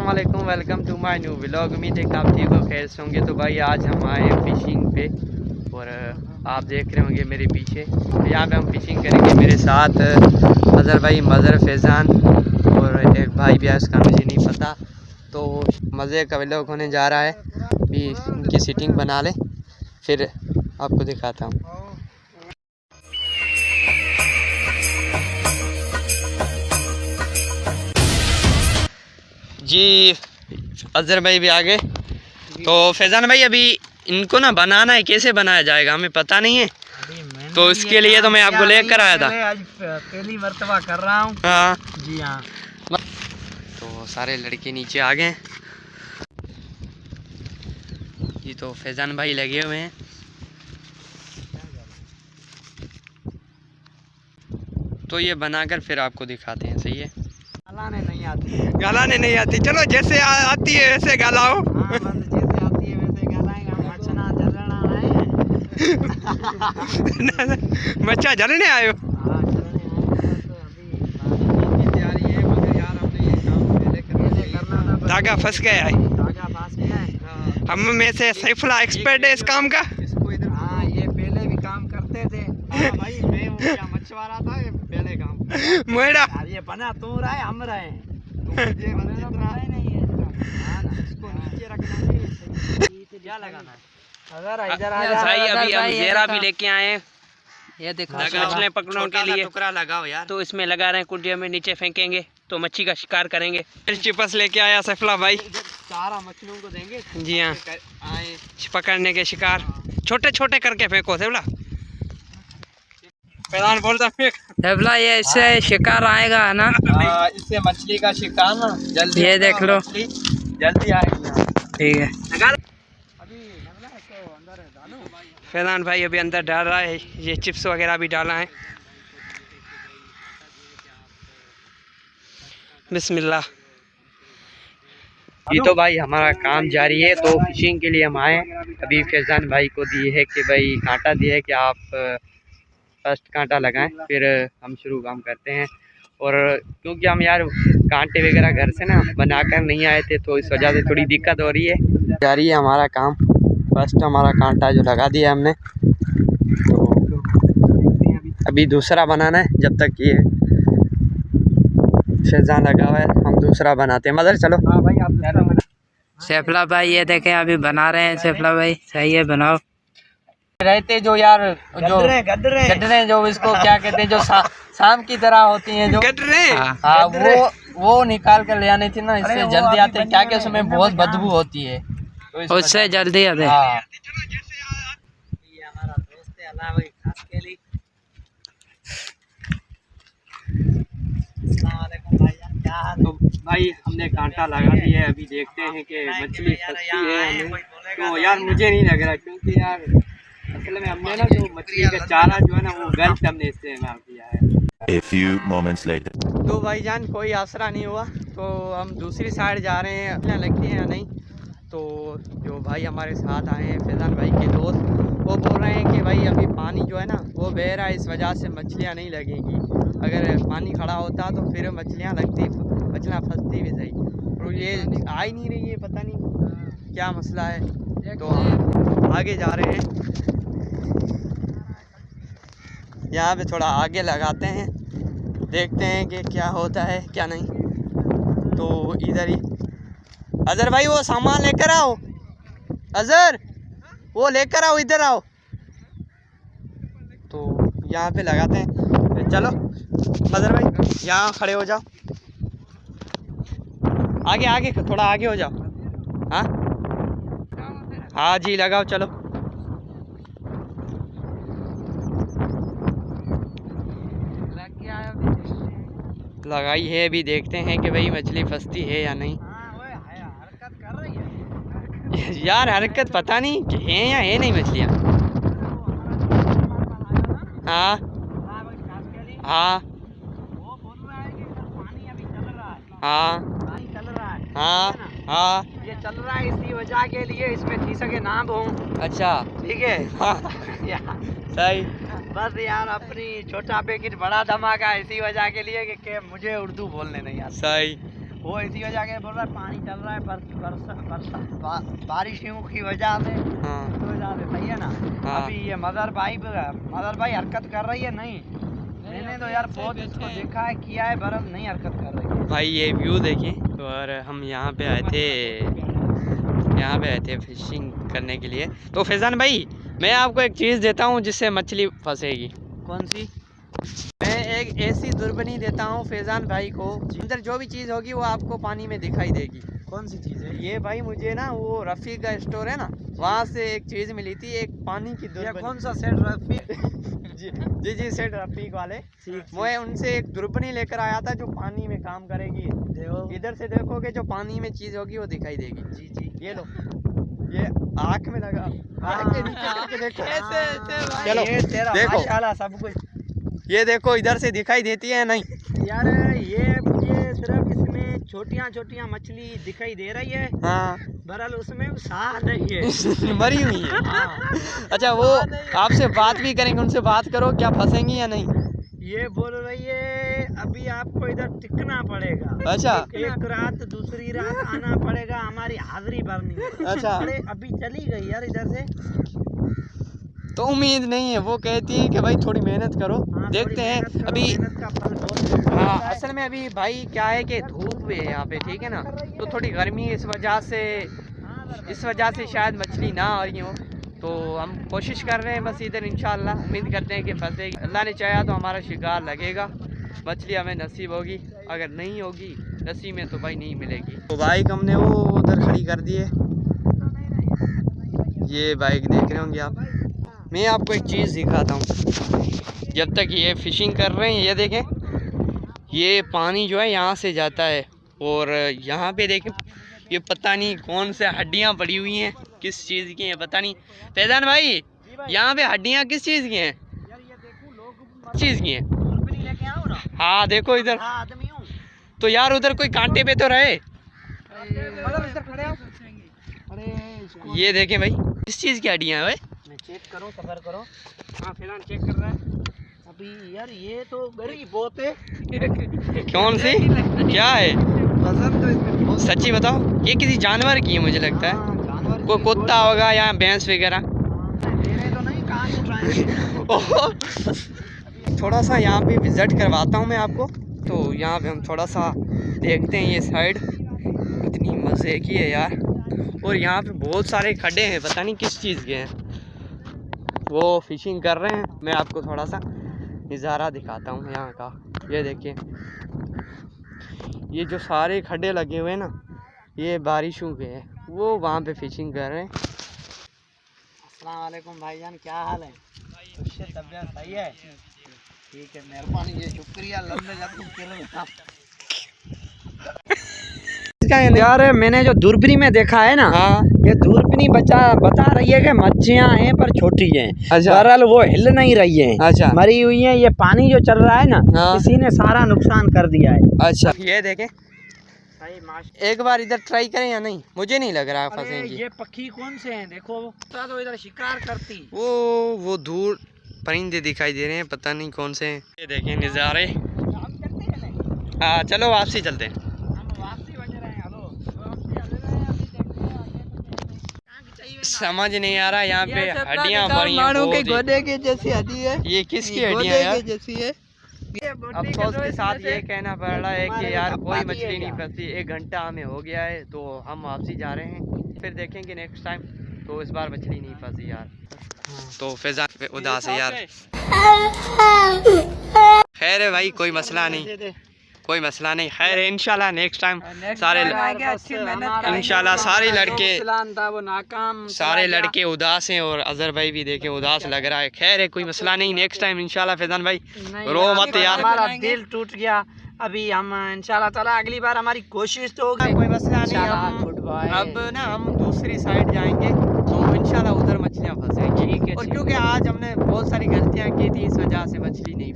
वालेकुम, welcome to my new vlog. उम्मीद है कि आप ठीक हो, खैर से होंगे। तो भाई आज हम आए हैं फिशिंग पे और आप देख रहे होंगे मेरे पीछे। यहाँ पे हम फिशिंग करेंगे। मेरे साथ अजहर भाई, मज़र, फैज़ान और एक भाई भी है, उसका मुझे नहीं पता। तो मज़े का व्लॉग होने जा रहा है। भी इनकी सीटिंग बना ले, फिर आपको दिखाता हूँ। जी अजहर भाई भी आ गए। तो फैज़ान भाई अभी इनको ना बनाना है, कैसे बनाया जाएगा हमें पता नहीं है, तो इसके लिए तो मैं आपको लेकर आया था। आज पहली मर्तबा कर रहा हूँ। हाँ जी हाँ। तो सारे लड़के नीचे आ गए जी। तो फैज़ान भाई लगे हुए हैं। तो ये बनाकर फिर आपको दिखाते हैं। सही है। गलाने नहीं आती, गलाने नहीं आती। चलो जैसे आती है वैसे गलाओ। हाँ, बस जैसे आती है वैसे गलाएंगे। हम मचना जलना है। मच्छा जलने आयो। हाँ, जलने आए हैं। अभी तैयारी है, मगर यार हमने ये काम पहले करना था। धागा फंस गया है। धागा फंस गया है। हम में से सैफुल्ला एक्सपर्ट है इस काम का। इसको इधर, हाँ, ये पहले भी काम करते थे। हाँ भाई, मैं वो क्या मछुआरा था, ये पहले काम मोड़ा ये बना तू रहा है, हम रहे हैं। ये बना नहीं है। हाँ ना, इसको नीचे रखना है। क्या लगाना है? अगर इधर आ जा भाई, अभी हम घेरा भी लेके आए हैं। ये देखो, मछलियाँ पकड़ने के लिए टुकड़ा लगाओ यार। तो इसमें लगा रहे हैं, कुंडिया में नीचे फेंकेंगे तो मच्छी का शिकार करेंगे। चिपस लेके आया सैफुल्ला भाई। सारा मछलियों को देंगे। जी हाँ, आए पकड़ने के शिकार छोटे छोटे करके फेंको सैफुल्ला। फैज़ान बोलता फेंक सैफुल्ला, ये इससे शिकार आएगा है ना? इससे मछली का शिकार ना जल्दी, ये देख लो, जल्दी आएगा। ठीक है। फैज़ान भाई अभी अंदर डाल रहा है, ये चिप्स वगैरह भी डाला है। बिस्मिल्लाह। ये तो भाई हमारा काम जारी है। तो फिशिंग के लिए हम आए। अभी फैज़ान भाई को दिए है कि भाई कांटा दिया है कि आप फर्स्ट कांटा लगाएं, फिर हम शुरू काम करते हैं। और क्योंकि हम यार कांटे वगैरह घर से ना बनाकर नहीं आए थे, तो इस वजह से थोड़ी दिक्कत हो रही है। जारी है हमारा काम। फर्स्ट हमारा कांटा जो लगा दिया हमने, तो अभी दूसरा बनाना है। जब तक ये फैज़ान लगा हुआ है, हम दूसरा बनाते हैं। मदर चलो। हाँ भाई, आप सैफुल्ला भाई ये देखें, अभी बना रहे हैं। सैफुल्ला भाई सही है, बनाओ। रहते जो यार, जो गडरे जो इसको क्या कहते हैं, जो शाम की तरह होती हैं, जो गडरे, हाँ, वो निकाल कर ले आनी थी ना, इससे जल्दी आते। क्या क्या उसमें बहुत बदबू होती है, तो उससे जल्दी आते। हाँ, ये हमारा दोस्त है अल्लाह भाई, खास के लिए। अस्सलाम वालेकुम भाईजान, क्या हाल? तो भाई हमने कांटा लगा दिया है। अभी देखते हैं कि मछली फंसती है या नहीं। तो यार मुझे नहीं लग रहा, क्योंकि यार असल में हमने ना जो मछली का चारा जो है ना, वो गलत हमने इस्तेमाल किया है। A few moments later. तो भाईजान कोई आसरा नहीं हुआ, तो हम दूसरी साइड जा रहे हैं, अपना लगती है या नहीं। तो जो भाई हमारे साथ आए हैं, फैज़ान भाई के दोस्त, वो बोल रहे हैं कि भाई अभी पानी जो है ना वो बह रहा है, इस वजह से मछलियाँ नहीं लगेंगी। अगर पानी खड़ा होता तो फिर मछलियाँ लगती, मछलियाँ फंसती भी सही। और ये आ ही नहीं रही है, पता नहीं क्या मसला है। तो हम आगे जा रहे हैं। यहाँ पे थोड़ा आगे लगाते हैं, देखते हैं कि क्या होता है क्या नहीं। तो इधर ही अजहर भाई वो सामान लेकर आओ। अजहर वो लेकर आओ, इधर आओ। तो यहाँ पे लगाते हैं। चलो अजहर भाई यहाँ खड़े हो जाओ, आगे आगे थोड़ा आगे हो जाओ। हाँ हाँ जी, लगाओ। चलो लगाई है। अभी देखते हैं कि भाई मछली फंसती है या नहीं। हरकत कर रही है यार हरकत पता नहीं कि है या है नहीं मछलियाँ। हाँ हाँ हाँ हाँ हाँ, ये चल रहा है इसी वजह के लिए, इसमें थी सके ना हो। अच्छा ठीक है। सही। बस यार अपनी छोटा पैकेट बड़ा धमाका इसी वजह के लिए कि मुझे उर्दू बोलने नहीं आता। सही। वो इसी वजह के बोल रहा है पानी चल रहा है बारिशों की वजह से। हाँ तो वजह से सही है ना। हाँ। अभी ये मदर भाई हरकत कर रही है नहीं, मैंने तो यार बहुत इसको देखा है किया है, बरस नहीं हरकत कर रही है भाई। ये व्यू देखिए। और हम यहाँ पे आए थे फिशिंग करने के लिए। तो फैजान भाई मैं आपको एक चीज़ देता हूँ जिससे मछली फंसेगी। कौन सी? मैं एक ऐसी दुर्बनी देता हूँ फैजान भाई को, अंदर जो भी चीज़ होगी वो आपको पानी में दिखाई देगी। कौन सी चीज़ है ये भाई? मुझे ना वो रफ़ी का स्टोर है ना, वहाँ से एक चीज़ मिली थी, एक पानी की दुर्बनी। कौन सा सेट? रफ़ी जी सेट रफ़ीक वाले। मैं उनसे एक दुर्बनी लेकर आया था जो पानी में काम करेगी। इधर से देखोगे जो पानी में चीज़ होगी वो दिखाई देगी। जी ये लो, ये आँख में लगा, आँख के नीचे करके देखो। चलो देखो सब कुछ, ये देखो इधर से दिखाई देती है नहीं यार? ये मुझे सिर्फ इसमें छोटियाँ मछली दिखाई दे रही है। हाँ बहरहाल उसमें साह नहीं है मरी हुई है। हाँ। अच्छा वो आपसे बात भी करेंगे, उनसे बात करो क्या फंसेंगी या नहीं? ये बोल रही है अभी आपको इधर टिकना पड़ेगा। अच्छा एक रात दूसरी रात आना पड़ेगा, हमारी हाजिरी भरनी है। अच्छा अभी चली गई यार इधर से, तो उम्मीद नहीं है। वो कहती है कि भाई थोड़ी मेहनत करो। हाँ, देखते हैं अभी। हाँ असल में अभी भाई क्या है कि धूप है यहाँ पे, ठीक है ना, तो थोड़ी गर्मी है, इस वजह से शायद मछली ना आ रही हो। तो हम कोशिश कर रहे हैं बस इधर, इंशाल्लाह उम्मीद करते हैं कि फंसेगी। अल्लाह ने चाहा तो हमारा शिकार लगेगा, मछली हमें नसीब होगी, अगर नहीं होगी नसीब में तो भाई नहीं मिलेगी। तो बाइक हमने वो उधर खड़ी कर दी है, ये बाइक देख रहे होंगे आप। मैं आपको एक चीज़ दिखाता हूँ, जब तक ये फ़िशिंग कर रहे हैं, ये देखें ये पानी जो है यहाँ से जाता है, और यहाँ पे देखें ये पता नहीं कौन से हड्डियाँ पड़ी हुई हैं, किस चीज़ की हैं पता नहीं। फैजान भाई यहाँ पे हड्डियाँ किस चीज़ की हैं? चीज़ की हैं? हाँ देखो इधर, तो यार उधर कोई कांटे पे तो रहे। ये देखें भाई किस चीज़ की हड्डियाँ है? चेक करो, सबर करो। हाँ फिलहाल चेक कर रहा है अभी यार। ये तो गरीब बहुत है। कौन सी क्या है? पसंद तो इसमें बहुत। सच्ची बताओ ये किसी जानवर की है मुझे लगता है। जानवर कोई कुत्ता होगा या भैंस वगैरह। तो नहीं कहाँ थोड़ा सा यहाँ पे विजिट करवाता हूँ मैं आपको। तो यहाँ पे हम थोड़ा सा देखते हैं, ये साइड इतनी मज़े की है यार। और यहाँ पे बहुत सारे खड्डे हैं, पता नहीं किस चीज़ के हैं, वो फिशिंग कर रहे हैं। मैं आपको थोड़ा सा नज़ारा दिखाता हूँ यहाँ का। ये देखिए ये जो सारे खड्डे लगे हुए हैं ना, ये बारिशों के हैं, वो वहाँ पे फिशिंग कर रहे हैं। अस्सलाम वालेकुम भाईजान, क्या हाल है? तबीयत सही है? ठीक है, मेहरबानी, ये शुक्रिया। यार मैंने जो दूरबीनी में देखा है ना, हाँ, ये दूरबीनी बता रही है कि मच्छियाँ हैं पर छोटी हैं। अच्छा। बहरहाल वो हिल नहीं रही हैं। अच्छा। मरी हुई हैं। ये पानी जो चल रहा है ना, हाँ, इसी ने सारा नुकसान कर दिया है। अच्छा ये देखें, एक बार इधर ट्राई करें या नहीं? मुझे नहीं लग रहा है फंसेंगी। ये पक्षी कौन से हैं देखो, तो इधर शिकार करती, वो दूर परिंदे दिखाई दे रहे हैं, पता नहीं कौन से हैं। ये देखें नज़ारे। हाँ चलो वापसी चलते हैं। समझ नहीं आ रहा यहाँ पे हड्डियाँ पड़ी हैं गोदे के जैसी हड्डी है। ये किसकी हड्डियाँ यार? जैसी है। अफसोस के साथ ये कहना पड़ रहा है कि यार कोई मछली नहीं फंसी। 1 घंटा हमें हो गया है, तो हम वापसी जा रहे हैं, फिर देखेंगे नेक्स्ट टाइम। तो इस बार मछली नहीं फंसी यार। तो फैजान उदास है यार। खैर है भाई, कोई मसला नहीं, कोई मसला नहीं। खैर है, इंशाल्लाह नेक्स्ट टाइम सारे इंशाल्लाह सारे लड़के उदास हैं, और अजहर भाई भी देखे उदास लग रहा है। खैर है, कोई मसला नहीं, नेक्स्ट टाइम इंशाल्लाह। फैजान भाई रो मत यार, हमारा दिल टूट गया। अभी हम इंशाल्लाह ताला अगली बार हमारी कोशिश तो होगी, कोई मसला नहीं। अब ना हम दूसरी साइड जाएंगे, तो इंशाल्लाह उधर मछलियाँ फंसेंगी। और क्योंकि आज हमने बहुत सारी गलतियाँ की थी, इस वजह से मछली नहीं